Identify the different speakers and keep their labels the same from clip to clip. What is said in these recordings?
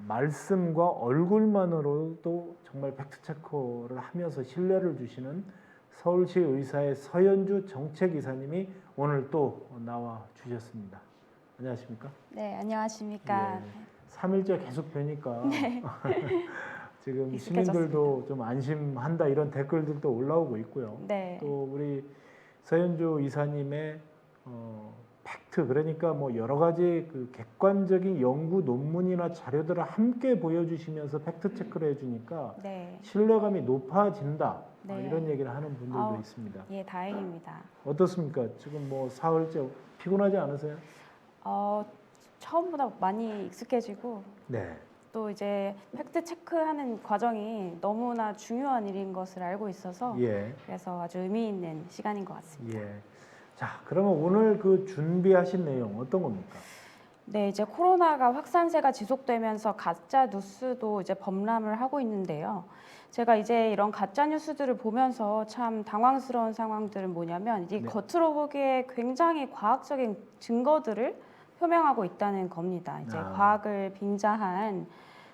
Speaker 1: 말씀과 얼굴만으로도 정말 팩트체크를 하면서 신뢰를 주시는 서울시 의사의 서연주 정책이사님이 오늘 또 나와 주셨습니다. 안녕하십니까?
Speaker 2: 네, 안녕하십니까?
Speaker 1: 예, 3일째 계속 뵈니까
Speaker 2: 네.
Speaker 1: 지금
Speaker 2: 익숙해졌습니다.
Speaker 1: 시민들도 좀 안심한다 이런 댓글들도 올라오고 있고요.
Speaker 2: 네.
Speaker 1: 또 우리 서연주 이사님의 팩트, 그러니까 뭐 여러 가지 그 객관적인 연구 논문이나 자료들을 함께 보여주시면서 팩트 체크를 해주니까
Speaker 2: 네.
Speaker 1: 신뢰감이 높아진다.
Speaker 2: 네.
Speaker 1: 이런 얘기를 하는 분들도
Speaker 2: 아우,
Speaker 1: 있습니다.
Speaker 2: 예, 다행입니다.
Speaker 1: 어떻습니까? 지금 뭐 사흘째 피곤하지 않으세요?
Speaker 2: 처음보다 많이 익숙해지고
Speaker 1: 네.
Speaker 2: 또 이제 팩트 체크하는 과정이 너무나 중요한 일인 것을 알고 있어서
Speaker 1: 예.
Speaker 2: 그래서 아주 의미 있는 시간인 것 같습니다.
Speaker 1: 예. 자, 그러면 오늘 그 준비하신 내용 어떤 겁니까?
Speaker 2: 네, 이제 코로나가 확산세가 지속되면서 가짜 뉴스도 이제 범람을 하고 있는데요. 제가 이제 이런 가짜 뉴스들을 보면서 참 당황스러운 상황들은 뭐냐면 이
Speaker 1: 네.
Speaker 2: 겉으로 보기에 굉장히 과학적인 증거들을 표명하고 있다는 겁니다. 이제 과학을 빙자한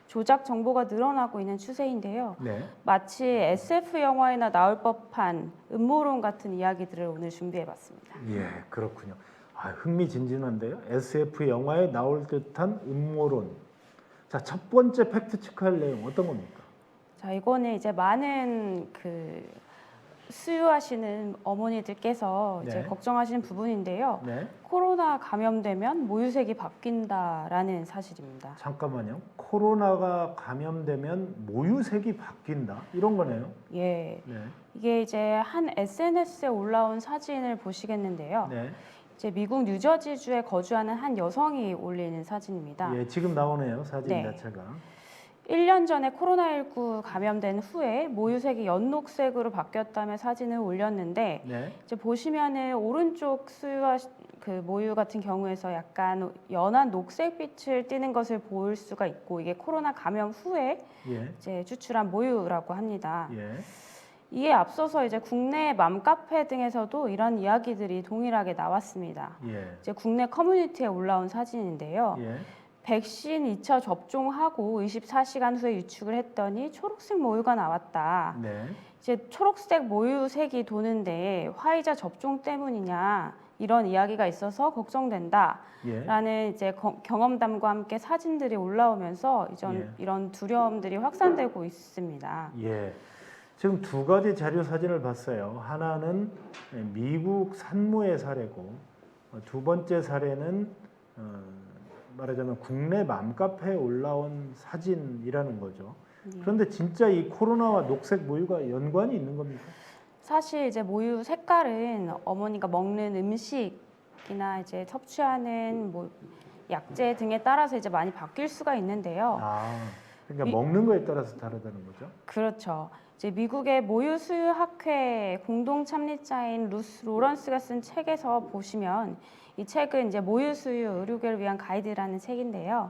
Speaker 2: 조작 정보가 늘어나고 있는 추세인데요.
Speaker 1: 네.
Speaker 2: 마치 SF 영화에나 나올 법한 음모론 같은 이야기들을 오늘 준비해봤습니다.
Speaker 1: 예, 그렇군요. 아, 흥미진진한데요. SF 영화에 나올 듯한 음모론. 자, 첫 번째 팩트 체크할 내용 어떤 겁니까?
Speaker 2: 자, 이거는 이제 많은 수유하시는 어머니들께서 이제
Speaker 1: 네.
Speaker 2: 걱정하시는 부분인데요.
Speaker 1: 네.
Speaker 2: 코로나 감염되면 모유색이 바뀐다라는 사실입니다.
Speaker 1: 잠깐만요. 코로나가 감염되면 모유색이 바뀐다. 이런 거네요.
Speaker 2: 예,
Speaker 1: 네.
Speaker 2: 이게 이제 한 SNS에 올라온 사진을 보시겠는데요.
Speaker 1: 네.
Speaker 2: 이제 미국 뉴저지주에 거주하는 한 여성이 올리는 사진입니다.
Speaker 1: 예, 지금 나오네요. 사진
Speaker 2: 네.
Speaker 1: 자체가.
Speaker 2: 1년 전에 코로나19 감염된 후에 모유색이 연녹색으로 바뀌었다며 사진을 올렸는데
Speaker 1: 네.
Speaker 2: 이제 보시면은 오른쪽 그 모유 같은 경우에서 약간 연한 녹색빛을 띠는 것을 볼 수가 있고 이게 코로나 감염 후에
Speaker 1: 예.
Speaker 2: 이제 추출한 모유라고 합니다.
Speaker 1: 예.
Speaker 2: 이에 앞서서 이제 국내 맘카페 등에서도 이런 이야기들이 동일하게 나왔습니다.
Speaker 1: 예.
Speaker 2: 이제 국내 커뮤니티에 올라온 사진인데요.
Speaker 1: 예.
Speaker 2: 백신 2차 접종하고 24시간 후에 유축을 했더니 초록색 모유가 나왔다.
Speaker 1: 네.
Speaker 2: 이제 초록색 모유색이 도는데 화이자 접종 때문이냐 이런 이야기가 있어서 걱정된다.
Speaker 1: 예.
Speaker 2: 라는 이제 경험담과 함께 사진들이 올라오면서 이런 두려움들이 확산되고 있습니다.
Speaker 1: 예. 지금 두 가지 자료 사진을 봤어요. 하나는 미국 산모의 사례고 두 번째 사례는 말하자면 국내 맘카페에 올라온 사진이라는 거죠. 그런데 진짜 이 코로나와 녹색 모유가 연관이 있는 겁니까?
Speaker 2: 사실 이제 모유 색깔은 어머니가 먹는 음식이나 이제 섭취하는 뭐 약재 등에 따라서 이제 많이 바뀔 수가 있는데요.
Speaker 1: 그러니까 먹는 거에 따라서 다르다는 거죠.
Speaker 2: 그렇죠. 이제 미국의 모유 수유 학회 공동 참여자인 루스 로런스가 쓴 책에서 보시면 이 책은 이제 모유 수유 의료계를 위한 가이드라는 책인데요.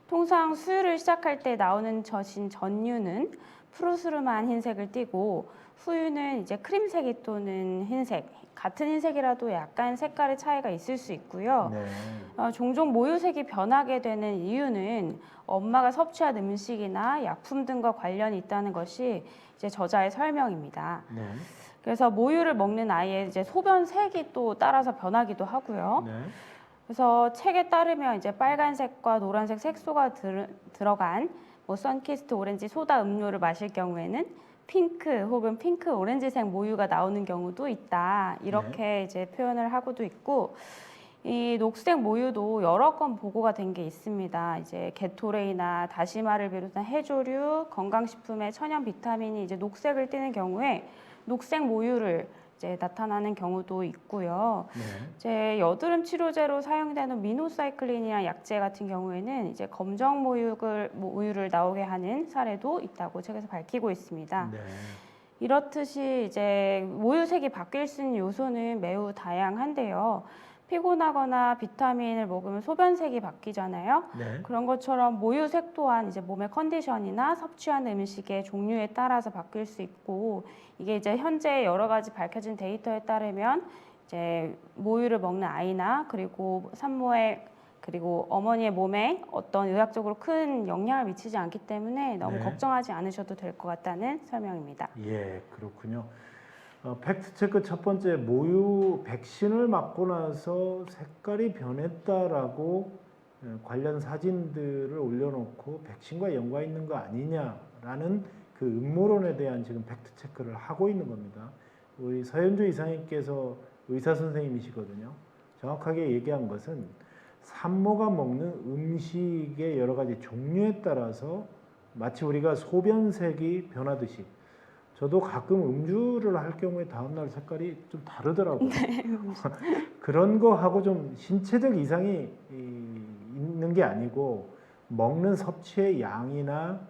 Speaker 2: 통상 수유를 시작할 때 나오는 젖인 전유는 푸르스름한 흰색을 띠고 후유는 이제 크림색이 또는 흰색, 같은 흰색이라도 약간 색깔의 차이가 있을 수 있고요.
Speaker 1: 네.
Speaker 2: 종종 모유색이 변하게 되는 이유는 엄마가 섭취한 음식이나 약품 등과 관련이 있다는 것이 이제 저자의 설명입니다.
Speaker 1: 네.
Speaker 2: 그래서 모유를 먹는 아이의 이제 소변 색이 또 따라서 변하기도 하고요.
Speaker 1: 네.
Speaker 2: 그래서 책에 따르면 이제 빨간색과 노란색 색소가 들어간 뭐 선키스트 오렌지 소다 음료를 마실 경우에는 핑크 혹은 핑크 오렌지색 모유가 나오는 경우도 있다. 이렇게 이제 표현을 하고도 있고 이 녹색 모유도 여러 건 보고가 된 게 있습니다. 이제 게토레이나 다시마를 비롯한 해조류, 건강식품의 천연 비타민이 이제 녹색을 띠는 경우에 녹색 모유를 이제 나타나는 경우도 있고요.
Speaker 1: 네.
Speaker 2: 이제 여드름 치료제로 사용되는 미노사이클린이나 약재 같은 경우에는 이제 검정 모유를 나오게 하는 사례도 있다고 책에서 밝히고 있습니다.
Speaker 1: 네.
Speaker 2: 이렇듯이 이제 모유색이 바뀔 수 있는 요소는 매우 다양한데요. 피곤하거나 비타민을 먹으면 소변색이 바뀌잖아요.
Speaker 1: 네.
Speaker 2: 그런 것처럼 모유색 또한 이제 몸의 컨디션이나 섭취하는 음식의 종류에 따라서 바뀔 수 있고 이게 이제 현재 여러 가지 밝혀진 데이터에 따르면 이제 모유를 먹는 아이나 그리고 산모의 그리고 어머니의 몸에 어떤 의학적으로 큰 영향을 미치지 않기 때문에 너무
Speaker 1: 네.
Speaker 2: 걱정하지 않으셔도 될 것 같다는 설명입니다.
Speaker 1: 예, 그렇군요. 팩트 체크 첫 번째, 모유 백신을 맞고 나서 색깔이 변했다라고 관련 사진들을 올려놓고 백신과 연관 있는 거 아니냐라는 그 음모론에 대한 지금 팩트 체크를 하고 있는 겁니다. 우리 서현주 이사님께서 의사 선생님이시거든요. 정확하게 얘기한 것은 산모가 먹는 음식의 여러 가지 종류에 따라서 마치 우리가 소변색이 변하듯이 저도 가끔 음주를 할 경우에 다음날 색깔이 좀 다르더라고요. 그런 거하고 좀 신체적 이상이 있는 게 아니고 먹는 섭취의 양이나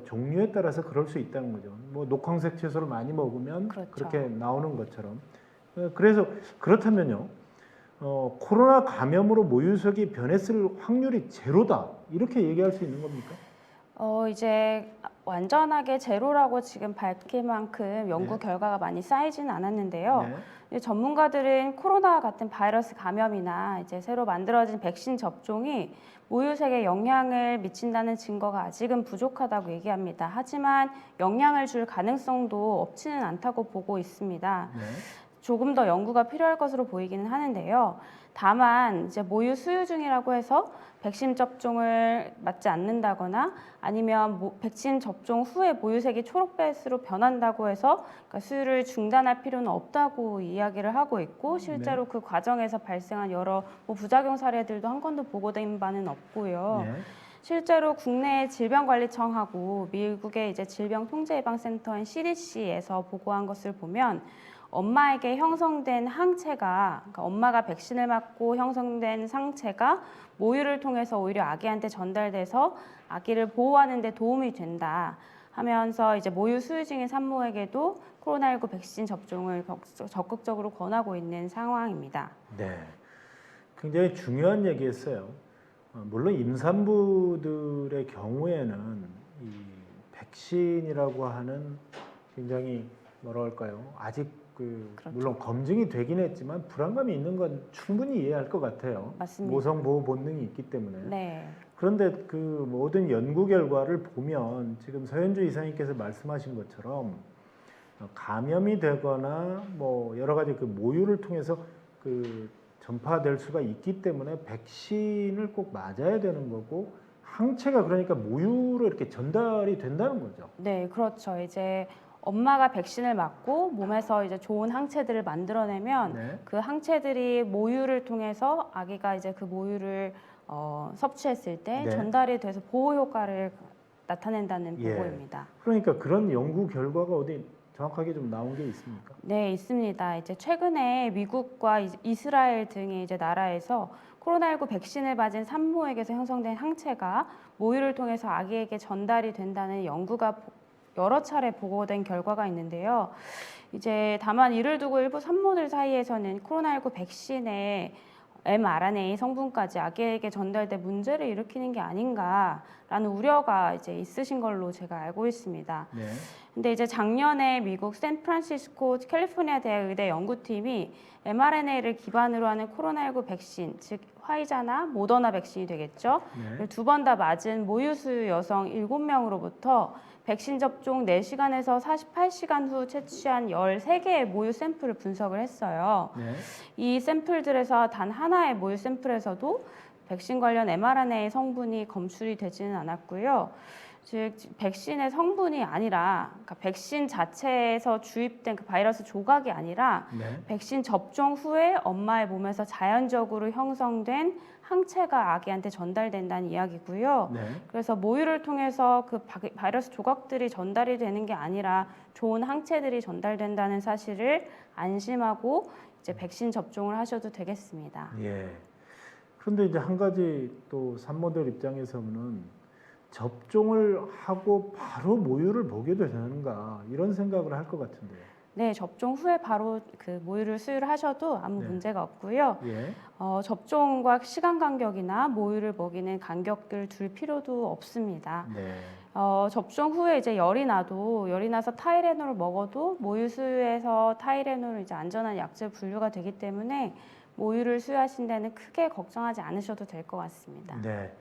Speaker 1: 종류에 따라서 그럴 수 있다는 거죠. 뭐 녹황색 채소를 많이 먹으면
Speaker 2: 그렇죠.
Speaker 1: 그렇게 나오는 것처럼. 그래서 그렇다면요. 코로나 감염으로 모유색이 변했을 확률이 제로다. 이렇게 얘기할 수 있는 겁니까?
Speaker 2: 이제 완전하게 제로라고 지금 밝힐 만큼 연구
Speaker 1: 네.
Speaker 2: 결과가 많이 쌓이지는 않았는데요.
Speaker 1: 네.
Speaker 2: 이제 전문가들은 코로나 같은 바이러스 감염이나 이제 새로 만들어진 백신 접종이 모유색에 영향을 미친다는 증거가 아직은 부족하다고 얘기합니다. 하지만 영향을 줄 가능성도 없지는 않다고 보고 있습니다.
Speaker 1: 네.
Speaker 2: 조금 더 연구가 필요할 것으로 보이기는 하는데요. 다만 이제 모유 수유 중이라고 해서 백신 접종을 맞지 않는다거나 아니면 백신 접종 후에 모유색이 초록빛으로 변한다고 해서 그러니까 수유를 중단할 필요는 없다고 이야기를 하고 있고 실제로 그 과정에서 발생한 여러 부작용 사례들도 한 건도 보고된 바는 없고요.
Speaker 1: 네.
Speaker 2: 실제로 국내 질병관리청하고 미국의 이제 질병통제예방센터인 CDC에서 보고한 것을 보면 엄마에게 형성된 항체가, 그러니까 엄마가 백신을 맞고 형성된 상체가 모유를 통해서 오히려 아기한테 전달돼서 아기를 보호하는 데 도움이 된다 하면서 이제 모유 수유 중인 산모에게도 코로나19 백신 접종을 적극적으로 권하고 있는 상황입니다.
Speaker 1: 네. 굉장히 중요한 얘기했어요. 물론 임산부들의 경우에는 이 백신이라고 하는 굉장히 뭐라 할까요? 아직
Speaker 2: 그렇죠.
Speaker 1: 물론 검증이 되긴 했지만 불안감이 있는 건 충분히 이해할 것 같아요.
Speaker 2: 맞습니다.
Speaker 1: 모성 보호 본능이 있기 때문에.
Speaker 2: 네.
Speaker 1: 그런데 그 모든 연구 결과를 보면 지금 서현주 이사님께서 말씀하신 것처럼 감염이 되거나 뭐 여러 가지 그 모유를 통해서 그 전파될 수가 있기 때문에 백신을 꼭 맞아야 되는 거고 항체가 그러니까 모유로 이렇게 전달이 된다는 거죠.
Speaker 2: 네, 그렇죠. 이제 엄마가 백신을 맞고 몸에서 이제 좋은 항체들을 만들어내면
Speaker 1: 네.
Speaker 2: 그 항체들이 모유를 통해서 아기가 이제 그 모유를 섭취했을 때
Speaker 1: 네.
Speaker 2: 전달이 돼서 보호 효과를 나타낸다는
Speaker 1: 예.
Speaker 2: 보고입니다.
Speaker 1: 그러니까 그런 연구 결과가 어디 정확하게 좀 나온 게 있습니까?
Speaker 2: 네, 있습니다. 이제 최근에 미국과 이스라엘 등의 이제 나라에서 코로나19 백신을 맞은 산모에게서 형성된 항체가 모유를 통해서 아기에게 전달이 된다는 연구가 여러 차례 보고된 결과가 있는데요. 이제 다만 이를 두고 일부 산모들 사이에서는 코로나19 백신의 mRNA 성분까지 아기에게 전달돼 문제를 일으키는 게 아닌가라는 우려가 이제 있으신 걸로 제가 알고 있습니다.
Speaker 1: 네.
Speaker 2: 근데 이제 작년에 미국 샌프란시스코 캘리포니아 대학 의대 연구팀이 mRNA를 기반으로 하는 코로나19 백신, 즉 화이자나 모더나 백신이 되겠죠.
Speaker 1: 네.
Speaker 2: 두 번 다 맞은 모유수유 여성 7명으로부터 백신 접종 4시간에서 48시간 후 채취한 13개의 모유 샘플을 분석을 했어요.
Speaker 1: 네.
Speaker 2: 이 샘플들에서 단 하나의 모유 샘플에서도 백신 관련 mRNA 성분이 검출이 되지는 않았고요. 즉 백신의 성분이 아니라 그러니까 백신 자체에서 주입된 그 바이러스 조각이 아니라
Speaker 1: 네.
Speaker 2: 백신 접종 후에 엄마의 몸에서 자연적으로 형성된 항체가 아기한테 전달된다는 이야기고요.
Speaker 1: 네.
Speaker 2: 그래서 모유를 통해서 그 바이러스 조각들이 전달이 되는 게 아니라 좋은 항체들이 전달된다는 사실을 안심하고 이제 백신 접종을 하셔도 되겠습니다.
Speaker 1: 예. 그런데 이제 한 가지 또 산모들 입장에서는 접종을 하고 바로 모유를 보게 되는가 이런 생각을 할 것 같은데요.
Speaker 2: 네, 접종 후에 바로 그 모유를 수유를 하셔도 아무
Speaker 1: 네.
Speaker 2: 문제가 없고요.
Speaker 1: 예.
Speaker 2: 접종과 시간 간격이나 모유를 먹이는 간격을 둘 필요도 없습니다.
Speaker 1: 네.
Speaker 2: 접종 후에 이제 열이 나서 타이레놀을 먹어도 모유 수유에서 타이레놀은 이제 안전한 약제 분류가 되기 때문에 모유를 수유하신 데는 크게 걱정하지 않으셔도 될 것 같습니다.
Speaker 1: 네.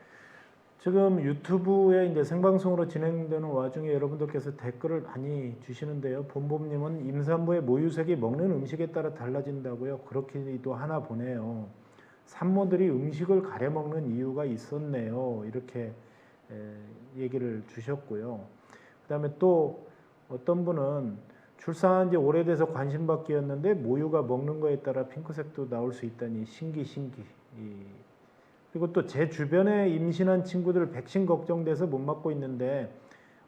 Speaker 1: 지금 유튜브에 이제 생방송으로 진행되는 와중에 여러분들께서 댓글을 많이 주시는데요. 봄봄님은 임산부의 모유색이 먹는 음식에 따라 달라진다고요. 그렇기도 하나 보네요. 산모들이 음식을 가려 먹는 이유가 있었네요. 이렇게 얘기를 주셨고요. 그다음에 또 어떤 분은 출산한 지 오래돼서 관심받기였는데 모유가 먹는 거에 따라 핑크색도 나올 수 있다니 신기. 그리고 또 제 주변에 임신한 친구들 백신 걱정돼서 못 맞고 있는데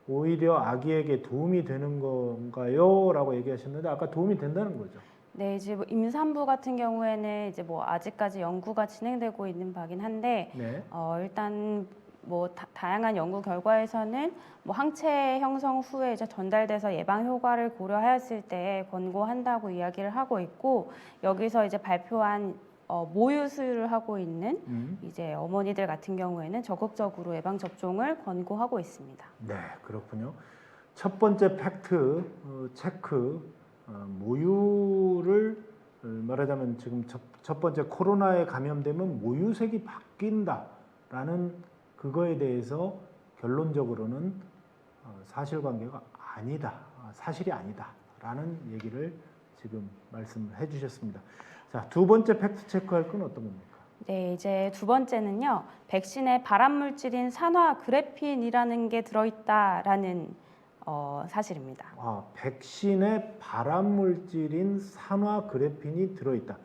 Speaker 1: 오히려 아기에게 도움이 되는 건가요? 라고 얘기하셨는데 아까 도움이 된다는 거죠.
Speaker 2: 네, 이제 뭐 임산부 같은 경우에는 이제 뭐 아직까지 연구가 진행되고 있는 바긴 한데
Speaker 1: 네.
Speaker 2: 일단 뭐 다양한 연구 결과에서는 뭐 항체 형성 후에 이제 전달돼서 예방 효과를 고려하였을 때 권고한다고 이야기를 하고 있고 여기서 이제 발표한 모유 수유를 하고 있는 이제 어머니들 같은 경우에는 적극적으로 예방 접종을 권고하고 있습니다.
Speaker 1: 네, 그렇군요. 첫 번째 팩트 체크 모유를 말하자면 지금 첫 번째 코로나에 감염되면 모유색이 바뀐다라는 그거에 대해서 결론적으로는 사실관계가 아니다, 사실이 아니다라는 얘기를 지금 말씀해 주셨습니다. 자, 두 번째 팩트 체크할 건 어떤 겁니까?
Speaker 2: 네, 이제 두 번째는요. 백신에 발암 물질인 산화 그래핀이라는 게 들어있다라는 사실입니다.
Speaker 1: 백신에 발암 물질인 산화 그래핀이 들어있다.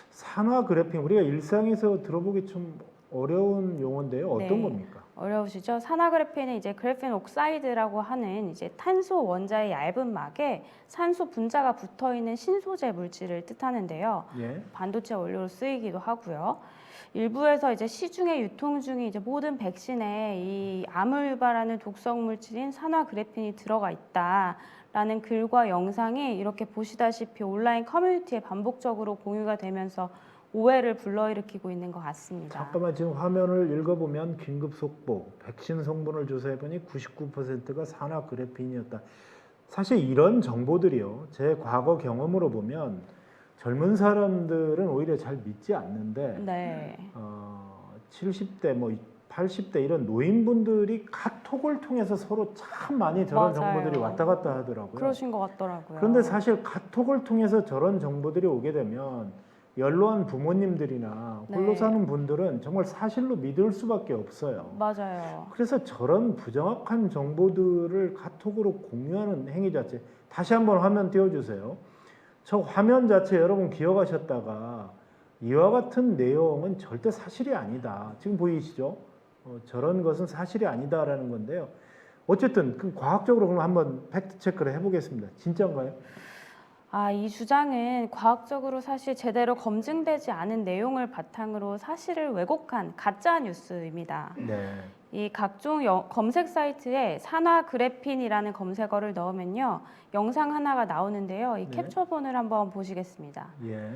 Speaker 1: 산화 그래핀 우리가 일상에서 들어보기 좀 어려운 용어인데요. 어떤
Speaker 2: 네,
Speaker 1: 겁니까?
Speaker 2: 어려우시죠? 산화 그래핀은 이제 그래핀 옥사이드라고 하는 이제 탄소 원자의 얇은 막에 산소 분자가 붙어 있는 신소재 물질을 뜻하는데요.
Speaker 1: 예.
Speaker 2: 반도체 원료로 쓰이기도 하고요. 일부에서 이제 시중에 유통 중인 이제 모든 백신에 이 암을 유발하는 독성 물질인 산화 그래핀이 들어가 있다라는 글과 영상이 이렇게 보시다시피 온라인 커뮤니티에 반복적으로 공유가 되면서 오해를 불러일으키고 있는 것 같습니다.
Speaker 1: 잠깐만 지금 화면을 읽어보면 긴급 속보 백신 성분을 조사해보니 99%가 산화 그래핀이었다. 사실 이런 정보들이요. 제 과거 경험으로 보면 젊은 사람들은 오히려 잘 믿지 않는데
Speaker 2: 네.
Speaker 1: 70대 뭐 80대 이런 노인분들이 카톡을 통해서 서로 참 많이 저런
Speaker 2: 맞아요.
Speaker 1: 정보들이 왔다 갔다 하더라고요.
Speaker 2: 그러신 것 같더라고요.
Speaker 1: 그런데 사실 카톡을 통해서 저런 정보들이 오게 되면 연로한 부모님들이나 홀로
Speaker 2: 네.
Speaker 1: 사는 분들은 정말 사실로 믿을 수밖에 없어요.
Speaker 2: 맞아요.
Speaker 1: 그래서 저런 부정확한 정보들을 카톡으로 공유하는 행위 자체 다시 한번 화면 띄워주세요. 저 화면 자체 여러분 기억하셨다가 이와 같은 내용은 절대 사실이 아니다. 지금 보이시죠? 저런 것은 사실이 아니다라는 건데요. 어쨌든 그 과학적으로 그럼 한번 팩트 체크를 해보겠습니다. 진짜인가요?
Speaker 2: 이 주장은 과학적으로 사실 제대로 검증되지 않은 내용을 바탕으로 사실을 왜곡한 가짜 뉴스입니다.
Speaker 1: 네.
Speaker 2: 이 각종 검색 사이트에 산화 그래핀이라는 검색어를 넣으면요 영상 하나가 나오는데요. 이
Speaker 1: 네.
Speaker 2: 캡처본을 한번 보시겠습니다.
Speaker 1: 예.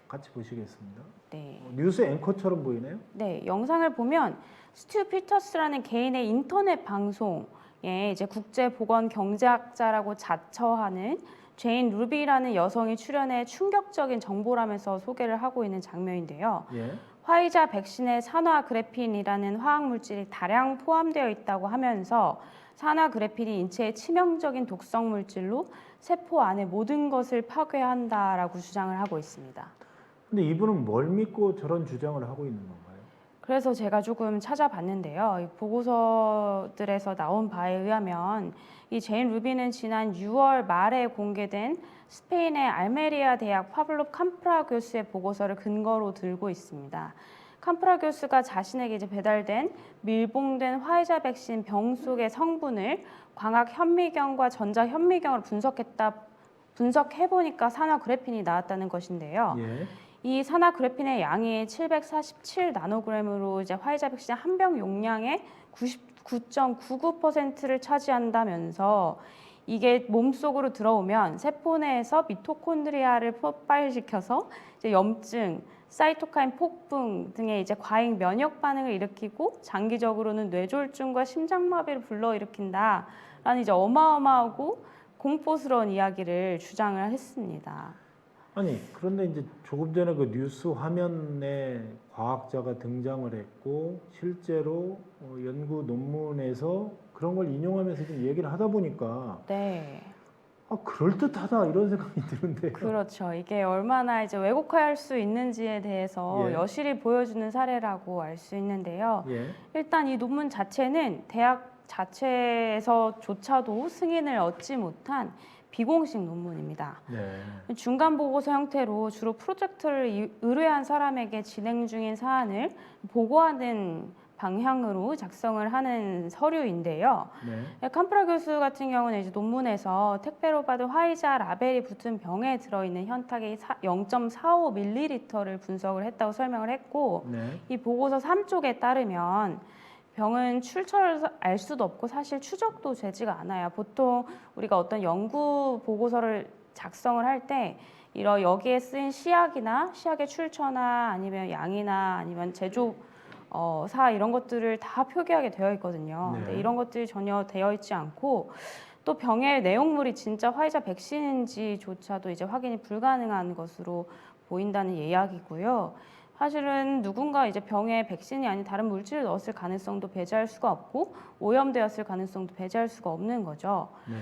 Speaker 1: 같이 보시겠습니다.
Speaker 2: 네.
Speaker 1: 뉴스 앵커처럼 보이네요.
Speaker 2: 네, 영상을 보면 스튜 피터스라는 개인의 인터넷 방송에 이제 국제보건경제학자라고 자처하는 제인 루비라는 여성이 출연해 충격적인 정보라면서 소개를 하고 있는 장면인데요.
Speaker 1: 예.
Speaker 2: 화이자 백신에 산화 그래핀이라는 화학 물질이 다량 포함되어 있다고 하면서 산화 그래핀이 인체에 치명적인 독성 물질로 세포 안의 모든 것을 파괴한다라고 주장을 하고 있습니다.
Speaker 1: 근데 이분은 뭘 믿고 저런 주장을 하고 있는 건가요?
Speaker 2: 그래서 제가 조금 찾아봤는데요. 이 보고서들에서 나온 바에 의하면 이 제인 루비는 지난 6월 말에 공개된 스페인의 알메리아 대학 파블로 캄프라 교수의 보고서를 근거로 들고 있습니다. 캄프라 교수가 자신에게 이제 배달된 밀봉된 화이자 백신 병 속의 성분을 광학 현미경과 전자 현미경으로 분석해보니까 산화 그래핀이 나왔다는 것인데요.
Speaker 1: 예.
Speaker 2: 이 산화 그래핀의 양이 747 나노그램으로 이제 화이자 백신 한 병 용량의 99.99%를 차지한다면서 이게 몸속으로 들어오면 세포 내에서 미토콘드리아를 폭발시켜서 이제 염증, 사이토카인 폭풍 등의 이제 과잉 면역 반응을 일으키고 장기적으로는 뇌졸중과 심장마비를 불러일으킨다라는 이제 어마어마하고 공포스러운 이야기를 주장을 했습니다.
Speaker 1: 아니 그런데 이제 조금 전에 그 뉴스 화면에 과학자가 등장을 했고 실제로 연구 논문에서 그런 걸 인용하면서 좀 얘기를 하다 보니까
Speaker 2: 네.
Speaker 1: 그럴듯하다 이런 생각이 드는데요.
Speaker 2: 그렇죠. 이게 얼마나 이제 왜곡할 수 있는지에 대해서
Speaker 1: 예.
Speaker 2: 여실히 보여주는 사례라고 알 수 있는데요.
Speaker 1: 예.
Speaker 2: 일단 이 논문 자체는 대학 자체에서조차도 승인을 얻지 못한 비공식 논문입니다.
Speaker 1: 네.
Speaker 2: 중간 보고서 형태로 주로 프로젝트를 의뢰한 사람에게 진행 중인 사안을 보고하는 방향으로 작성을 하는 서류인데요.
Speaker 1: 네.
Speaker 2: 캄프라 교수 같은 경우는 이제 논문에서 택배로 받은 화이자 라벨이 붙은 병에 들어있는 현탁이 0.45ml를 분석을 했다고 설명을 했고,
Speaker 1: 네.
Speaker 2: 이 보고서 3쪽에 따르면 병은 출처를 알 수도 없고 사실 추적도 되지가 않아요. 보통 우리가 어떤 연구 보고서를 작성을 할 때 이런 여기에 쓰인 시약이나 시약의 출처나 아니면 양이나 아니면 제조 사 이런 것들을 다 표기하게 되어 있거든요.
Speaker 1: 네.
Speaker 2: 근데 이런 것들이 전혀 되어 있지 않고 또 병의 내용물이 진짜 화이자 백신인지조차도 이제 확인이 불가능한 것으로 보인다는 이야기고요. 사실은 누군가 이제 병에 백신이 아닌 다른 물질을 넣었을 가능성도 배제할 수가 없고 오염되었을 가능성도 배제할 수가 없는 거죠.
Speaker 1: 네.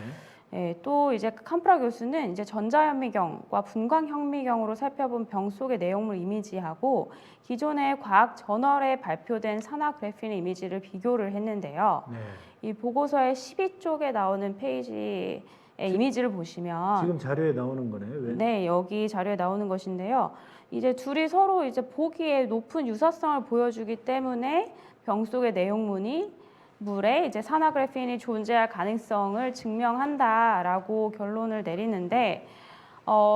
Speaker 2: 예, 또 이제 캄프라 교수는 이제 전자현미경과 분광현미경으로 살펴본 병 속의 내용물 이미지하고 기존의 과학 저널에 발표된 산화그래핀 이미지를 비교를 했는데요.
Speaker 1: 네.
Speaker 2: 이 보고서의 12쪽에 나오는 페이지의 이미지를 보시면
Speaker 1: 지금 자료에 나오는 거네요. 왜?
Speaker 2: 네, 여기 자료에 나오는 것인데요. 이제 둘이 서로 이제 보기에 높은 유사성을 보여주기 때문에 병 속의 내용물이 물에 이제 산화그래핀이 존재할 가능성을 증명한다라고 결론을 내리는데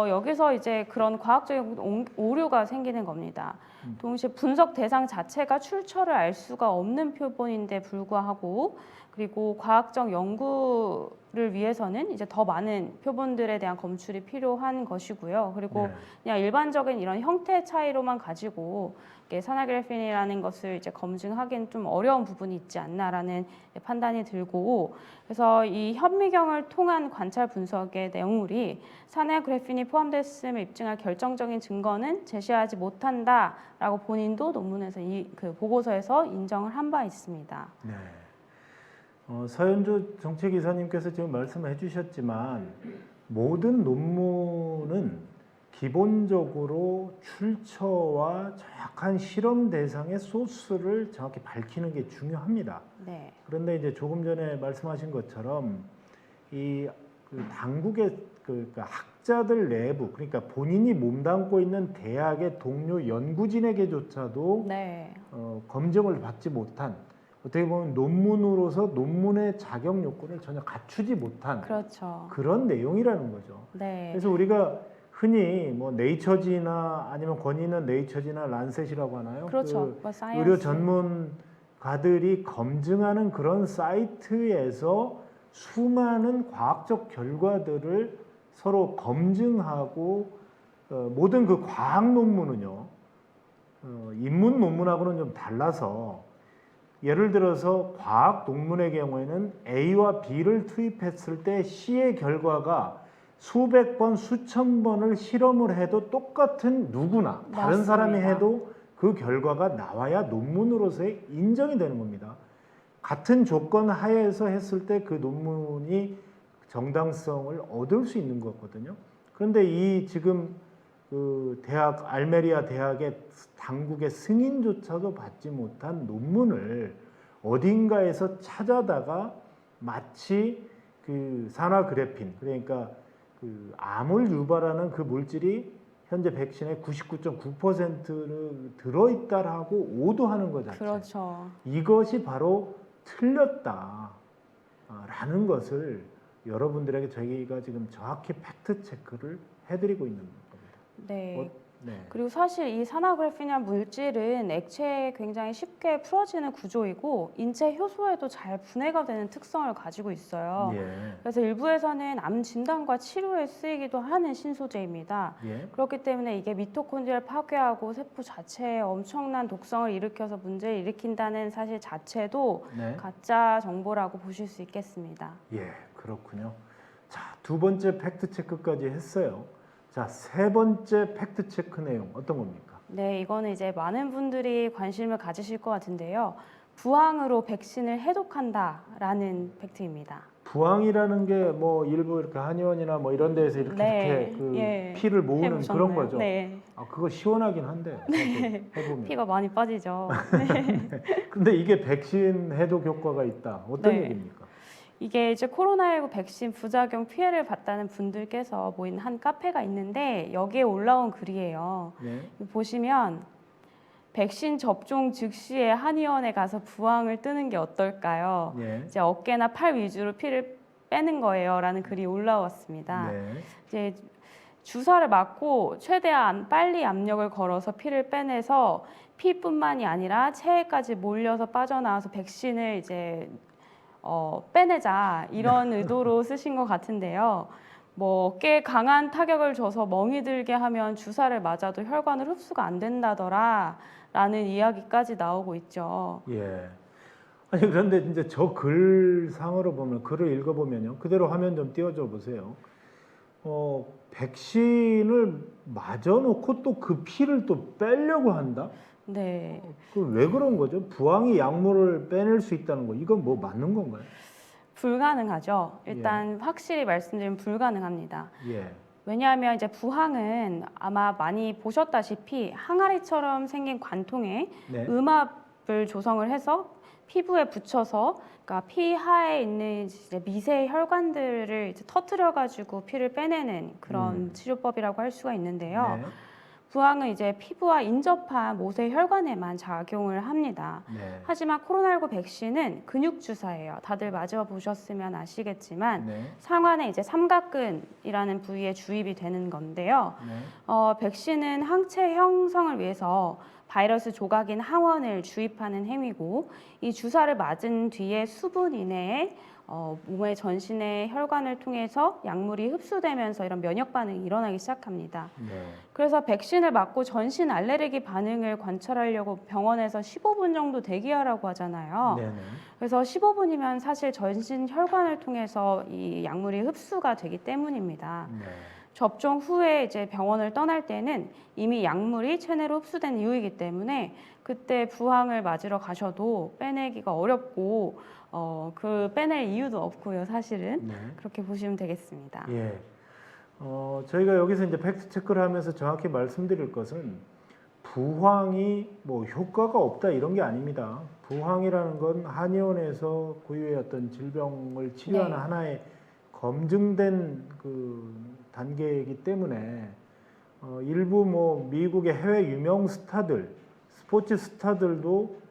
Speaker 2: 여기서 이제 그런 과학적인 오류가 생기는 겁니다. 동시에 분석 대상 자체가 출처를 알 수가 없는 표본인데 불구하고 그리고 과학적 연구를 위해서는 이제 더 많은 표본들에 대한 검출이 필요한 것이고요. 그리고
Speaker 1: 네.
Speaker 2: 그냥 일반적인 이런 형태 차이로만 가지고 이게 산화그래핀이라는 것을 이제 검증하기는 좀 어려운 부분이 있지 않나라는 판단이 들고 그래서 이 현미경을 통한 관찰 분석의 내용물이 산화그래핀이 포함됐음을 입증할 결정적인 증거는 제시하지 못한다라고 본인도 논문에서 그 보고서에서 인정을 한 바 있습니다.
Speaker 1: 네. 서현주 정책이사님께서 지금 말씀해 주셨지만 모든 논문은 기본적으로 출처와 정확한 실험 대상의 소스를 정확히 밝히는 게 중요합니다.
Speaker 2: 네.
Speaker 1: 그런데 이제 조금 전에 말씀하신 것처럼 이 당국의 그러니까 학자들 내부 그러니까 본인이 몸담고 있는 대학의 동료 연구진에게조차도
Speaker 2: 네.
Speaker 1: 검증을 받지 못한 어떻게 보면 논문으로서 논문의 자격 요건을 전혀 갖추지 못한
Speaker 2: 그렇죠.
Speaker 1: 그런 내용이라는 거죠.
Speaker 2: 네.
Speaker 1: 그래서 우리가 흔히 뭐 네이처지나 아니면 권위 있는 네이처지나 란셋이라고 하나요?
Speaker 2: 그렇죠.
Speaker 1: 그
Speaker 2: 뭐 사이언스.
Speaker 1: 의료 전문가들이 검증하는 그런 사이트에서 수많은 과학적 결과들을 서로 검증하고 모든 그 과학 논문은요 인문 논문하고는 좀 달라서 예를 들어서 과학 논문의 경우에는 A와 B를 투입했을 때 C의 결과가 수백 번, 수천 번을 실험을 해도 똑같은 누구나 다른 사람이
Speaker 2: 맞습니다.
Speaker 1: 해도 그 결과가 나와야 논문으로서의 인정이 되는 겁니다. 같은 조건 하에서 했을 때 그 논문이 정당성을 얻을 수 있는 거거든요. 그런데 이 지금 그 대학 알메리아 대학의 당국의 승인조차도 받지 못한 논문을 어딘가에서 찾아다가 마치 그 산화그래핀 그러니까 그 암을 유발하는 그 물질이 현재 백신의 99.9%를 들어있다라고 오도하는 것 자체.
Speaker 2: 그렇죠.
Speaker 1: 이것이 바로 틀렸다라는 것을 여러분들에게 저희가 지금 정확히 팩트 체크를 해드리고 있는 겁니다.
Speaker 2: 네.
Speaker 1: 네.
Speaker 2: 그리고 사실 이 산화그래핀이란 물질은 액체에 굉장히 쉽게 풀어지는 구조이고 인체 효소에도 잘 분해가 되는 특성을 가지고 있어요.
Speaker 1: 예.
Speaker 2: 그래서 일부에서는 암 진단과 치료에 쓰이기도 하는 신소재입니다.
Speaker 1: 예.
Speaker 2: 그렇기 때문에 이게 미토콘드리아를 파괴하고 세포 자체에 엄청난 독성을 일으켜서 문제를 일으킨다는 사실 자체도
Speaker 1: 네.
Speaker 2: 가짜 정보라고 보실 수 있겠습니다.
Speaker 1: 예, 그렇군요. 자, 두 번째 팩트 체크까지 했어요. 자, 세 번째 팩트 체크 내용 어떤 겁니까?
Speaker 2: 네, 이거는 이제 많은 분들이 관심을 가지실 것 같은데요. 부항으로 백신을 해독한다라는 팩트입니다.
Speaker 1: 부항이라는 게 뭐 일부 이렇게 한의원이나 뭐 이런 데에서 이렇게
Speaker 2: 네,
Speaker 1: 그
Speaker 2: 예.
Speaker 1: 피를 모으는
Speaker 2: 해보셨나요?
Speaker 1: 그런 거죠.
Speaker 2: 네.
Speaker 1: 아, 그거 시원하긴 한데 사실 해보면.
Speaker 2: 피가 많이 빠지죠.
Speaker 1: 근데 이게 백신 해독 효과가 있다. 어떤
Speaker 2: 네.
Speaker 1: 얘기입니까?
Speaker 2: 이게 이제 코로나19 백신 부작용 피해를 봤다는 분들께서 모인 한 카페가 있는데 여기에 올라온 글이에요.
Speaker 1: 네.
Speaker 2: 보시면 백신 접종 즉시에 한의원에 가서 부항을 뜨는 게 어떨까요?
Speaker 1: 네.
Speaker 2: 이제 어깨나 팔 위주로 피를 빼는 거예요라는 글이 올라왔습니다.
Speaker 1: 네.
Speaker 2: 이제 주사를 맞고 최대한 빨리 압력을 걸어서 피를 빼내서 피뿐만이 아니라 체에까지 몰려서 빠져나와서 백신을 이제 빼내자 이런 의도로 쓰신 것 같은데요. 뭐 꽤 강한 타격을 줘서 멍이 들게 하면 주사를 맞아도 혈관을 흡수가 안 된다더라라는 이야기까지 나오고 있죠.
Speaker 1: 예. 아니 그런데 이제 저 글상으로 보면 글을 읽어보면요. 그대로 화면 좀 띄워줘 보세요. 백신을 맞아놓고 또 그 피를 또 빼려고 한다?
Speaker 2: 네.
Speaker 1: 그 왜 그런 거죠? 부항이 약물을 빼낼 수 있다는 거 이건 뭐 맞는 건가요?
Speaker 2: 불가능하죠. 일단 확실히 말씀드리면 불가능합니다.
Speaker 1: 예.
Speaker 2: 왜냐하면 이제 부항은 아마 많이 보셨다시피 항아리처럼 생긴 관통에
Speaker 1: 네.
Speaker 2: 음압을 조성을 해서 피부에 붙여서 그러니까 피 하에 있는 이제 미세 혈관들을 이제 터트려 가지고 피를 빼내는 그런 치료법이라고 할 수가 있는데요.
Speaker 1: 네.
Speaker 2: 부항은 이제 피부와 인접한 모세 혈관에만 작용을 합니다.
Speaker 1: 네.
Speaker 2: 하지만 코로나19 백신은 근육 주사예요. 다들 맞아 보셨으면 아시겠지만
Speaker 1: 네.
Speaker 2: 상완에 이제 삼각근이라는 부위에 주입이 되는 건데요.
Speaker 1: 네.
Speaker 2: 백신은 항체 형성을 위해서 바이러스 조각인 항원을 주입하는 행위고 이 주사를 맞은 뒤에 수분 이내에 몸의 전신의 혈관을 통해서 약물이 흡수되면서 이런 면역 반응이 일어나기 시작합니다.
Speaker 1: 네.
Speaker 2: 그래서 백신을 맞고 전신 알레르기 반응을 관찰하려고 병원에서 15분 정도 대기하라고 하잖아요.
Speaker 1: 네.
Speaker 2: 그래서 15분이면 사실 전신 혈관을 통해서 이 약물이 흡수가 되기 때문입니다.
Speaker 1: 네.
Speaker 2: 접종 후에 이제 병원을 떠날 때는 이미 약물이 체내로 흡수된 이후이기 때문에 그때 부항을 맞으러 가셔도 빼내기가 어렵고 그 빼낼 이유도 없고요, 사실은.
Speaker 1: 네.
Speaker 2: 그렇게 보시면 되겠습니다.
Speaker 1: 예. 저희가 여기서 이제 팩트 체크를 하면서 정확히 말씀드릴 것은 부항이 뭐 효과가 없다 이런 게 아닙니다. 부항이라는 건 한의원에서 고유의 어떤 질병을 치료하는
Speaker 2: 네.
Speaker 1: 하나의 검증된 그 단계이기 때문에 일부 뭐 미국의 해외 유명 스타들, 스포츠 스타들도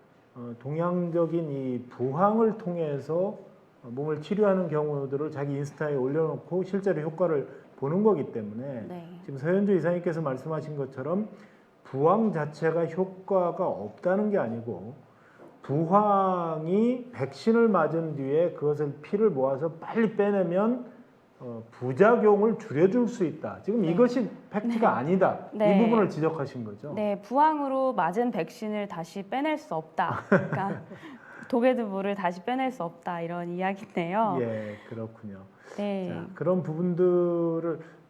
Speaker 1: 동양적인 이 부항을 통해서 몸을 치료하는 경우들을 자기 인스타에 올려놓고 실제로 효과를 보는 거기 때문에
Speaker 2: 네.
Speaker 1: 지금 서현주 이사님께서 말씀하신 것처럼 부항 자체가 효과가 없다는 게 아니고 부항이 백신을 맞은 뒤에 그것을 피를 모아서 빨리 빼내면 부작용을 줄여줄 수 있다. 지금
Speaker 2: 네.
Speaker 1: 이것이 팩트가 아니다.
Speaker 2: 네.
Speaker 1: 이 부분을 지적하신 거죠.
Speaker 2: 네, 부항으로 맞은 백신을 다시 빼낼 수 없다. 그러니까 도배두부를 다시 빼낼 수 없다 이런 이야기인데요.
Speaker 1: 예, 그렇군요.
Speaker 2: 네,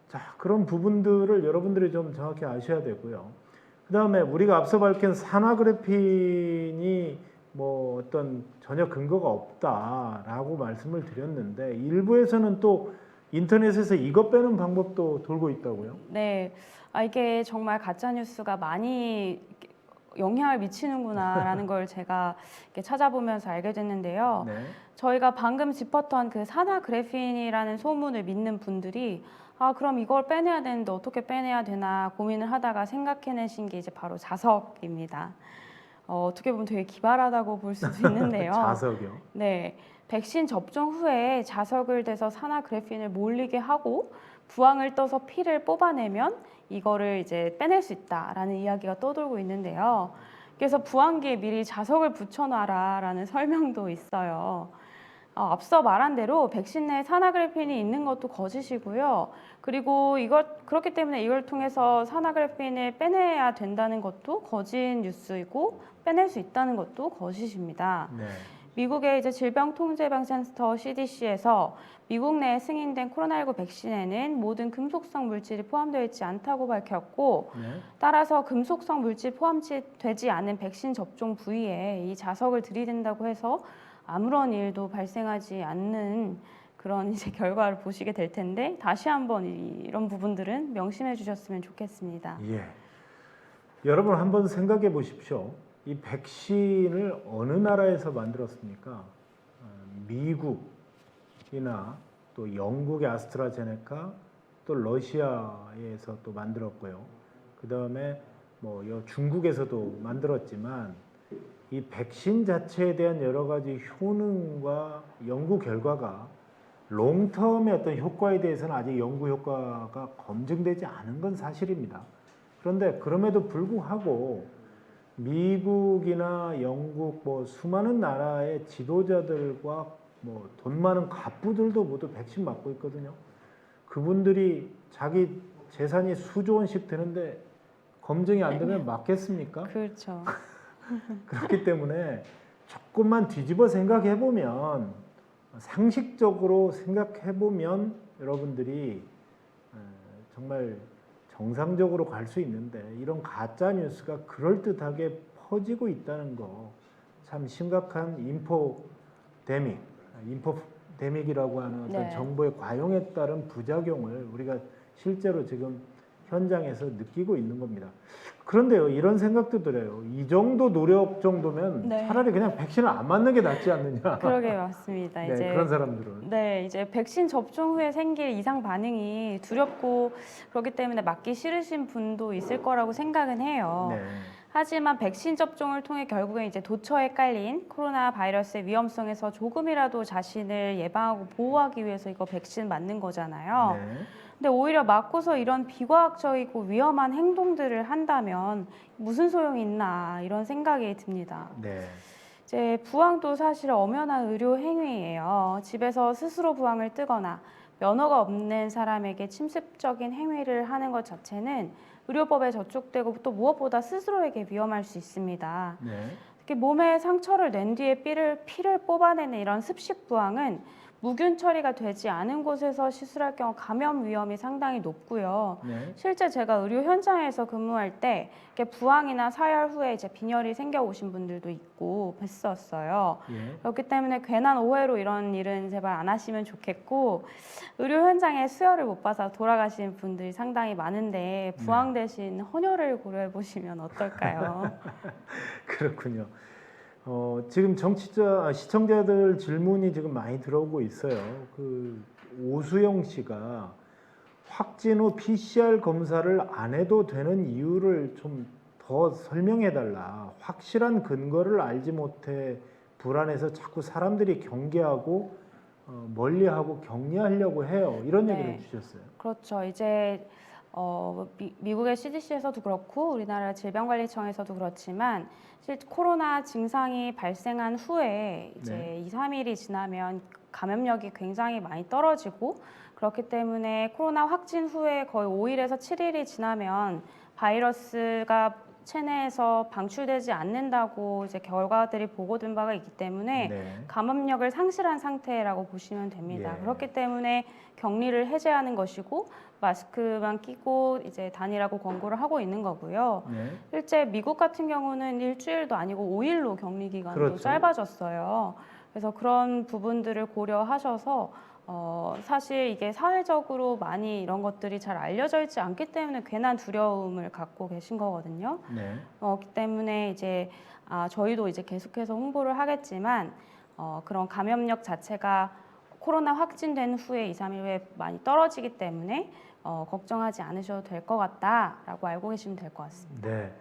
Speaker 1: 자, 그런 부분들을 여러분들이 좀 정확히 아셔야 되고요. 그다음에 우리가 앞서 밝힌 산화그래핀이 뭐 어떤 전혀 근거가 없다라고 말씀을 드렸는데 일부에서는 또 인터넷에서 이것 빼는 방법도 돌고 있다고요?
Speaker 2: 네, 이게 정말 가짜 뉴스가 많이 영향을 미치는구나라는 걸 제가 이렇게 찾아보면서 알게 됐는데요.
Speaker 1: 네.
Speaker 2: 저희가 방금 짚었던 그 산화그래핀이라는 소문을 믿는 분들이 그럼 이걸 빼내야 되는데 어떻게 빼내야 되나 고민을 하다가 생각해내신 게 이제 바로 자석입니다. 어떻게 보면 되게 기발하다고 볼 수도 있는데요.
Speaker 1: 자석이요?
Speaker 2: 네, 백신 접종 후에 자석을 대서 산화그래핀을 몰리게 하고 부항을 떠서 피를 뽑아내면 이거를 이제 빼낼 수 있다라는 이야기가 떠돌고 있는데요. 그래서 부항기에 미리 자석을 붙여놔라라는 설명도 있어요. 앞서 말한 대로 백신 내에 산화그래핀이 있는 것도 거짓이고요. 그리고 그렇기 때문에 이걸 통해서 산화그래핀을 빼내야 된다는 것도 거짓 뉴스이고 빼낼 수 있다는 것도 거짓입니다.
Speaker 1: 네.
Speaker 2: 미국의 이제 질병통제예방센터 CDC에서 미국 내에 승인된 코로나19 백신에는 모든 금속성 물질이 포함되어 있지 않다고 밝혔고,
Speaker 1: 네.
Speaker 2: 따라서 금속성 물질 포함되지 않은 백신 접종 부위에 이 자석을 들이댄다고 해서 아무런 일도 발생하지 않는 그런 이제 결과를 보시게 될 텐데, 다시 한번 이런 부분들은 명심해 주셨으면 좋겠습니다.
Speaker 1: 예. 여러분 한번 생각해 보십시오. 이 백신을 어느 나라에서 만들었습니까? 미국이나 또 영국의 아스트라제네카, 또 러시아에서 또 만들었고요. 그 다음에 뭐 중국에서도 만들었지만 이 백신 자체에 대한 여러 가지 효능과 연구 결과가 롱텀의 어떤 효과에 대해서는 아직 연구 효과가 검증되지 않은 건 사실입니다. 그런데 그럼에도 불구하고 미국이나 영국 뭐 수많은 나라의 지도자들과 뭐 돈 많은 갑부들도 모두 백신 맞고 있거든요. 그분들이 자기 재산이 수조 원씩 되는데 검증이 안 되면 맞겠습니까?
Speaker 2: 그렇죠.
Speaker 1: 그렇기 때문에 조금만 뒤집어 생각해 보면, 상식적으로 생각해 보면 여러분들이 정말 정상적으로 갈 수 있는데, 이런 가짜 뉴스가 그럴듯하게 퍼지고 있다는 거 참 심각한 인포데믹이라고 하는 어떤
Speaker 2: 네.
Speaker 1: 정보의 과용에 따른 부작용을 우리가 실제로 지금 현장에서 느끼고 있는 겁니다. 그런데요, 이런 생각도 들어요. 이 정도 노력 정도면
Speaker 2: 네.
Speaker 1: 차라리 그냥 백신을 안 맞는 게 낫지 않느냐.
Speaker 2: 그러게 맞습니다.
Speaker 1: 네,
Speaker 2: 이제
Speaker 1: 그런 사람들은.
Speaker 2: 네, 이제 백신 접종 후에 생길 이상 반응이 두렵고 그렇기 때문에 맞기 싫으신 분도 있을 거라고 생각은 해요.
Speaker 1: 네.
Speaker 2: 하지만 백신 접종을 통해 결국엔 이제 도처에 깔린 코로나 바이러스의 위험성에서 조금이라도 자신을 예방하고 보호하기 위해서 이거 백신 맞는 거잖아요.
Speaker 1: 네.
Speaker 2: 근데 오히려 맞고서 이런 비과학적이고 위험한 행동들을 한다면 무슨 소용이 있나 이런 생각이 듭니다.
Speaker 1: 네.
Speaker 2: 이제 부항도 사실 엄연한 의료 행위예요. 집에서 스스로 부항을 뜨거나 면허가 없는 사람에게 침습적인 행위를 하는 것 자체는 의료법에 저촉되고 또 무엇보다 스스로에게 위험할 수 있습니다.
Speaker 1: 네.
Speaker 2: 특히 몸에 상처를 낸 뒤에 피를 뽑아내는 이런 습식 부항은 무균 처리가 되지 않은 곳에서 시술할 경우 감염 위험이 상당히 높고요.
Speaker 1: 네.
Speaker 2: 실제 제가 의료 현장에서 근무할 때 이렇게 부항이나 사열 후에 이제 빈혈이 생겨 오신 분들도 있고 뵀었어요.
Speaker 1: 예.
Speaker 2: 그렇기 때문에 괜한 오해로 이런 일은 제발 안 하시면 좋겠고, 의료 현장에 수혈을 못 받아서 돌아가신 분들이 상당히 많은데 부항 대신 헌혈을 고려해 보시면 어떨까요?
Speaker 1: 그렇군요. 지금 시청자들 질문이 지금 많이 들어오고 있어요. 그 오수영 씨가 확진 후 PCR 검사를 안 해도 되는 이유를 좀 더 설명해 달라. 확실한 근거를 알지 못해 불안해서 자꾸 사람들이 경계하고 멀리하고 격리하려고 해요. 이런
Speaker 2: 네.
Speaker 1: 얘기를 주셨어요.
Speaker 2: 그렇죠. 이제 미국의 CDC에서도 그렇고 우리나라 질병관리청에서도 그렇지만 코로나 증상이 발생한 후에 이제
Speaker 1: 네.
Speaker 2: 2, 3일이 지나면 감염력이 굉장히 많이 떨어지고, 그렇기 때문에 코로나 확진 후에 거의 5일에서 7일이 지나면 바이러스가 체내에서 방출되지 않는다고 이제 결과들이 보고된 바가 있기 때문에
Speaker 1: 네.
Speaker 2: 감염력을 상실한 상태라고 보시면 됩니다.
Speaker 1: 예.
Speaker 2: 그렇기 때문에 격리를 해제하는 것이고 마스크만 끼고 이제 다니라고 권고를 하고 있는 거고요.
Speaker 1: 네.
Speaker 2: 실제 미국 같은 경우는 일주일도 아니고 5일로 격리 기간도
Speaker 1: 그렇죠.
Speaker 2: 짧아졌어요. 그래서 그런 부분들을 고려하셔서 사실 이게 사회적으로 많이 이런 것들이 잘 알려져 있지 않기 때문에 괜한 두려움을 갖고 계신 거거든요.
Speaker 1: 네.
Speaker 2: 그렇기 때문에 이제 저희도 이제 계속해서 홍보를 하겠지만 그런 감염력 자체가 코로나 확진된 후에 2, 3일 후에 많이 떨어지기 때문에 걱정하지 않으셔도 될 것 같다라고 알고 계시면 될 것 같습니다.
Speaker 1: 네.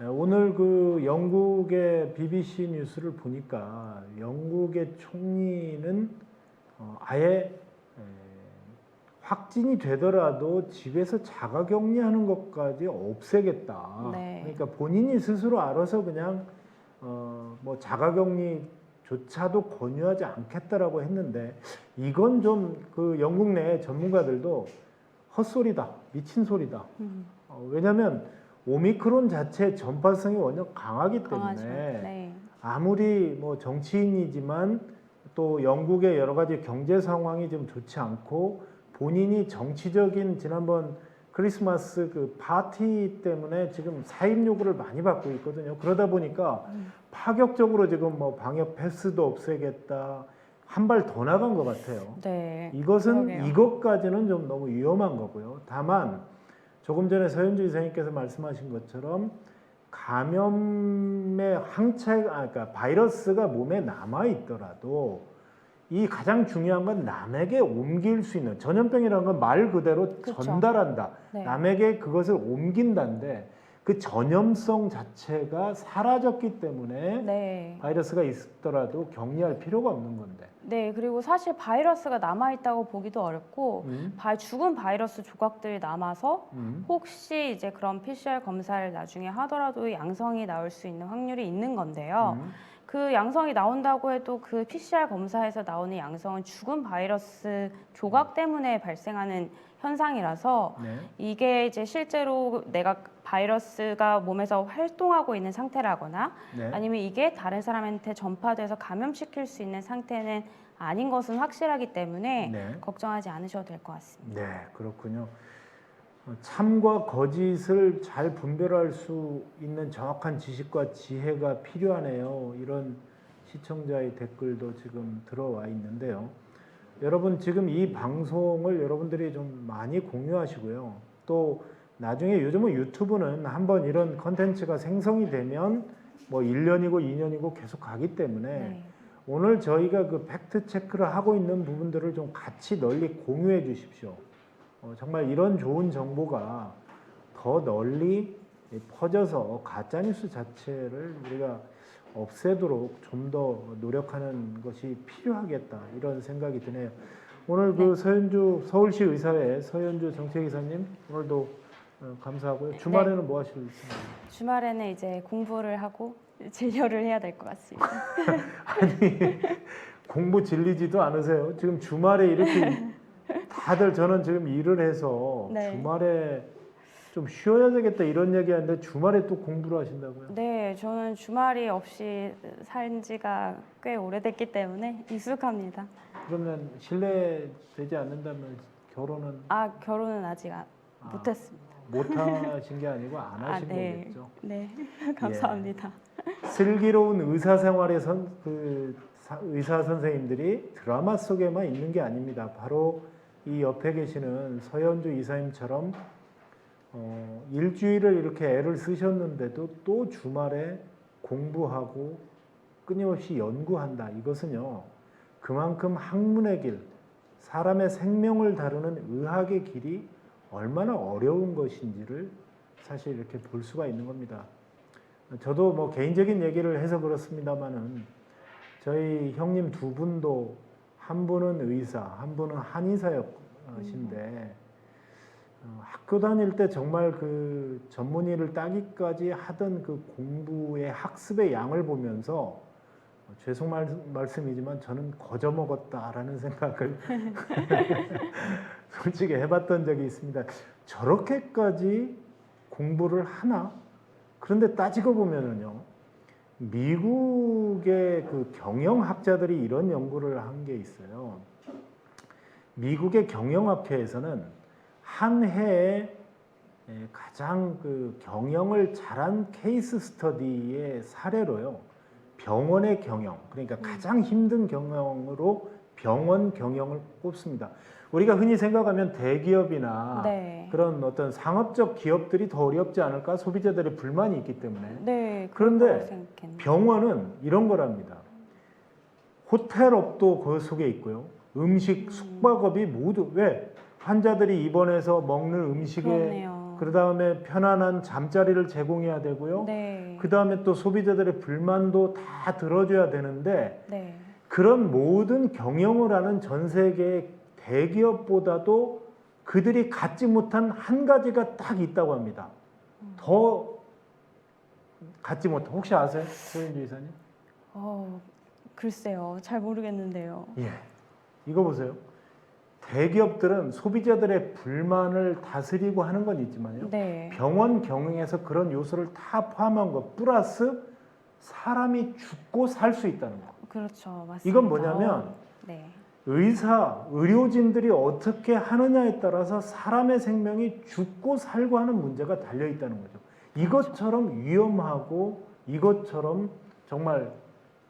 Speaker 1: 오늘 그 영국의 BBC 뉴스를 보니까 영국의 총리는 아예 확진이 되더라도 집에서 자가격리하는 것까지 없애겠다.
Speaker 2: 네.
Speaker 1: 그러니까 본인이 스스로 알아서 그냥 뭐 자가격리조차도 권유하지 않겠다라고 했는데, 이건 좀 그 영국 내 전문가들도 헛소리다, 미친 소리다. 왜냐하면 오미크론 자체 전파성이 워낙 강하기 때문에
Speaker 2: 강하죠. 네.
Speaker 1: 아무리 뭐 정치인이지만 또 영국의 여러 가지 경제 상황이 좀 좋지 않고 본인이 정치적인 지난번 크리스마스 그 파티 때문에 지금 사임 요구를 많이 받고 있거든요. 그러다 보니까 파격적으로 지금 뭐 방역 패스도 없애겠다. 한 발 더 나간 것 같아요.
Speaker 2: 네.
Speaker 1: 이것은
Speaker 2: 그러게요.
Speaker 1: 이것까지는 좀 너무 위험한 거고요. 다만 조금 전에 서현주 이사님께서 말씀하신 것처럼 감염의 그러니까 바이러스가 몸에 남아 있더라도 이 가장 중요한 건 남에게 옮길 수 있는 전염병이라는 건 말 그대로
Speaker 2: 그쵸.
Speaker 1: 전달한다.
Speaker 2: 네.
Speaker 1: 남에게 그것을 옮긴다는데 그 전염성 자체가 사라졌기 때문에
Speaker 2: 네.
Speaker 1: 바이러스가 있더라도 격리할 필요가 없는 건데.
Speaker 2: 네, 그리고 사실 바이러스가 남아있다고 보기도 어렵고, 죽은 바이러스 조각들이 남아서 혹시 이제 그런 PCR 검사를 나중에 하더라도 양성이 나올 수 있는 확률이 있는 건데요. 그 양성이 나온다고 해도 그 PCR 검사에서 나오는 양성은 죽은 바이러스 조각 때문에 발생하는 현상이라서
Speaker 1: 네.
Speaker 2: 이게 이제 실제로 내가 바이러스가 몸에서 활동하고 있는 상태라거나
Speaker 1: 네.
Speaker 2: 아니면 이게 다른 사람한테 전파돼서 감염시킬 수 있는 상태는 아닌 것은 확실하기 때문에
Speaker 1: 네.
Speaker 2: 걱정하지 않으셔도 될 것 같습니다.
Speaker 1: 네, 그렇군요. 참과 거짓을 잘 분별할 수 있는 정확한 지식과 지혜가 필요하네요. 이런 시청자의 댓글도 지금 들어와 있는데요. 여러분 지금 이 방송을 여러분들이 좀 많이 공유하시고요. 또 나중에 요즘은 유튜브는 한번 이런 컨텐츠가 생성이 되면 뭐 1년이고 2년이고 계속 가기 때문에
Speaker 2: 네.
Speaker 1: 오늘 저희가 그 팩트 체크를 하고 있는 부분들을 좀 같이 널리 공유해 주십시오. 정말 이런 좋은 정보가 더 널리 퍼져서 가짜뉴스 자체를 우리가 없애도록 좀 더 노력하는 것이 필요하겠다 이런 생각이 드네요. 오늘 그
Speaker 2: 네.
Speaker 1: 서현주 서울시 의사회 서현주 정책이사님 오늘도 감사하고요. 주말에는 뭐 하실 생각이에요?
Speaker 2: 주말에는 이제 공부를 하고 진료를 해야 될 것 같습니다.
Speaker 1: 아니 공부 질리지도 않으세요? 지금 주말에 이렇게 다들 저는 지금 일을 해서
Speaker 2: 네.
Speaker 1: 주말에 좀 쉬어야 되겠다 이런 얘기하는데 주말에 또 공부를 하신다고요?
Speaker 2: 네, 저는 주말이 없이 산 지가 꽤 오래됐기 때문에 익숙합니다.
Speaker 1: 그러면 실례 되지 않는다면 결혼은
Speaker 2: 결혼은 아직 못했습니다.
Speaker 1: 못 하신 게 아니고 안 하신
Speaker 2: 네.
Speaker 1: 거겠죠.
Speaker 2: 네, 감사합니다.
Speaker 1: 슬기로운 의사 생활의 의사 선생님들이 드라마 속에만 있는 게 아닙니다. 바로 이 옆에 계시는 서현주 이사님처럼 일주일을 이렇게 애를 쓰셨는데도 또 주말에 공부하고 끊임없이 연구한다. 이것은요, 그만큼 학문의 길, 사람의 생명을 다루는 의학의 길이 얼마나 어려운 것인지를 사실 이렇게 볼 수가 있는 겁니다. 저도 뭐 개인적인 얘기를 해서 그렇습니다만은 저희 형님 두 분도 한 분은 의사, 한 분은 한의사였신데 학교 다닐 때 정말 그 전문의를 따기까지 하던 그 공부의 학습의 양을 보면서 죄송 말씀이지만 저는 거저 먹었다라는 생각을 솔직히 해봤던 적이 있습니다. 저렇게까지 공부를 하나? 그런데 따지고 보면은요, 미국의 그 경영학자들이 이런 연구를 한 게 있어요. 미국의 경영학회에서는 한 해에 가장 그 경영을 잘한 케이스 스터디의 사례로요, 병원의 경영, 그러니까 가장 힘든 경영으로 병원 경영을 꼽습니다. 우리가 흔히 생각하면 대기업이나
Speaker 2: 네.
Speaker 1: 그런 어떤 상업적 기업들이 더 어렵지 않을까? 소비자들의 불만이 있기 때문에.
Speaker 2: 네,
Speaker 1: 그런데 병원은 이런 거랍니다. 호텔업도 그 속에 있고요. 음식, 숙박업이 모두 왜? 환자들이 입원해서 먹는 음식에 그 다음에 편안한 잠자리를 제공해야 되고요.
Speaker 2: 네.
Speaker 1: 그 다음에 또 소비자들의 불만도 다 들어줘야 되는데
Speaker 2: 네.
Speaker 1: 그런 모든 경영을 하는 전 세계의 대기업보다도 그들이 갖지 못한 한 가지가 딱 있다고 합니다. 더 갖지 못한, 혹시 아세요? 소윤주 이사님?
Speaker 2: 글쎄요. 잘 모르겠는데요.
Speaker 1: 예. 이거 보세요. 대기업들은 소비자들의 불만을 다스리고 하는 건 있지만요.
Speaker 2: 네.
Speaker 1: 병원 경영에서 그런 요소를 다 포함한 것 플러스 사람이 죽고 살 수 있다는 거.
Speaker 2: 그렇죠. 맞습니다.
Speaker 1: 이건 뭐냐면
Speaker 2: 네.
Speaker 1: 의료진들이 어떻게 하느냐에 따라서 사람의 생명이 죽고 살고 하는 문제가 달려 있다는 거죠. 이것처럼 위험하고 이것처럼 정말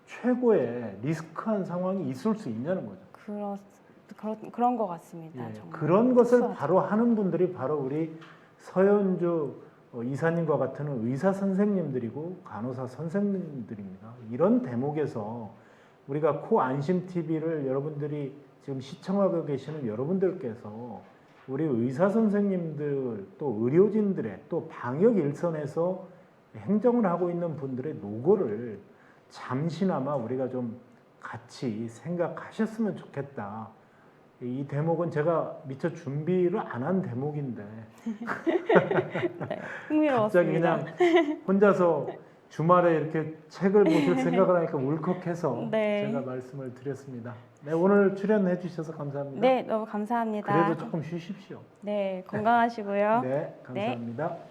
Speaker 1: 최고의 리스크한 상황이 있을 수 있냐는 거죠.
Speaker 2: 그런 것 같습니다.
Speaker 1: 예,
Speaker 2: 정말.
Speaker 1: 그런 것을
Speaker 2: 특수하죠.
Speaker 1: 바로 하는 분들이 바로 우리 서현주 이사님과 같은 의사 선생님들이고 간호사 선생님들입니다. 이런 대목에서 우리가 코 안심 TV를 여러분들이 지금 시청하고 계시는 여러분들께서 우리 의사 선생님들 또 의료진들의 또 방역 일선에서 행정을 하고 있는 분들의 노고를 잠시나마 우리가 좀 같이 생각하셨으면 좋겠다. 이 대목은 제가 미처 준비를 안 한 대목인데
Speaker 2: 흥미로웠습니다.
Speaker 1: 갑자기 그냥 혼자서 주말에 이렇게 책을 보실 생각을 하니까 울컥해서
Speaker 2: 네.
Speaker 1: 제가 말씀을 드렸습니다. 네, 오늘 출연해 주셔서 감사합니다.
Speaker 2: 네, 너무 감사합니다.
Speaker 1: 그래도 조금 쉬십시오.
Speaker 2: 네, 건강하시고요.
Speaker 1: 네, 감사합니다.
Speaker 2: 네.